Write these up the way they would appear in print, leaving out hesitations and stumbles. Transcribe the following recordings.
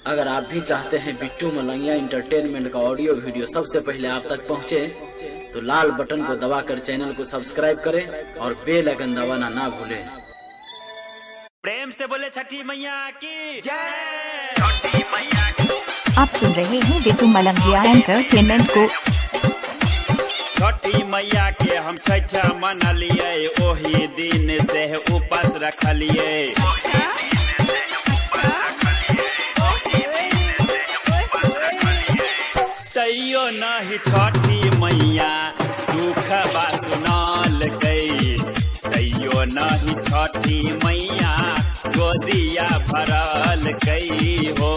अगर आप भी चाहते हैं बिट्टू मलंगिया इंटरटेनमेंट का ऑडियो वीडियो सबसे पहले आप तक पहुंचे, तो लाल बटन को दबाकर चैनल को सब्सक्राइब करें और बेल आइकन दबाना ना भूलें। प्रेम से बोले छठी मैया की जय। छठी मैया की। आप सुन रहे हैं बिट्टू मलंगिया एंटरटेनमेंट को। छठी मैया के हम छठ मना लिए, ओही दिन से उपास रखलिए। तैयो नहीं छठी मैया दुख बा सुनाल गई, तैयो नहीं छठी मैया गोदिया भरल गई हो।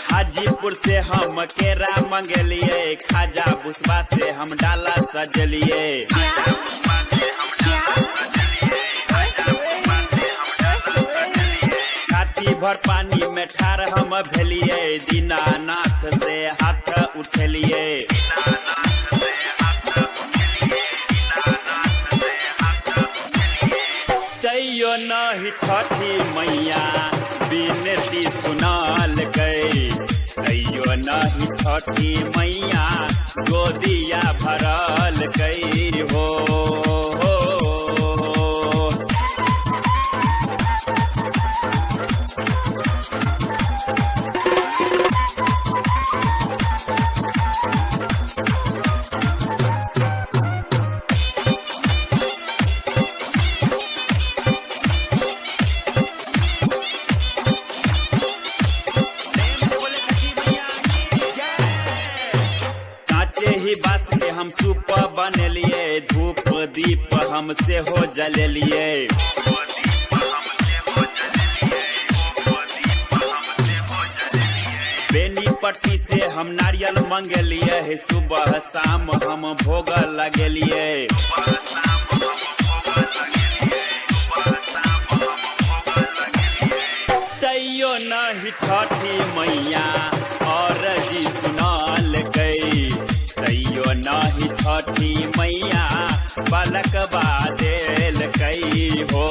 हाजीपुर से हम केरा मंगलिए, खाजा बुसबा से हम डाला सजलिए। छाती भर पानी में ठार हम भेलिए, दीनानाथ से हाथ उठलिए। तैयो नहीं छठी मैया बिनती सुनाल गई, तैयो नहीं छठी मैया गोदिया भरल गई हो। ही बास के हम सूप बनलिए, धूप दीप हमसे हो जलिए। बेनीपट्टी से हम नारियल मंगलिए, सुबह शाम हम भोग लगलिए। तैयो नहीं छठी मैया और जी सुनाल गई, तैयो नहीं छठी मैया बालक बादेल कई हो।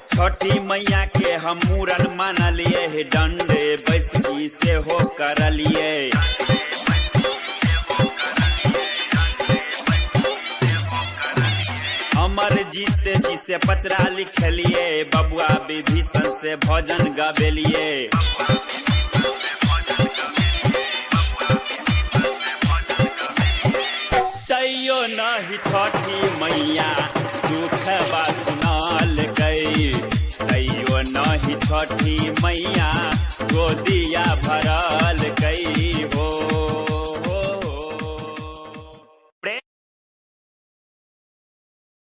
छठी मैया के हम मूरन मान लिए, डंडे बैसकी से हो कर लिए। अमर जीत जी से पचरा लिखलिए, बबुआ विभीषण से भजन गवेलिए। तैयो नहीं छठी मैया दुख बा सुनाल गई, तैयो नहीं छठी मैया गोदिया भरल गई।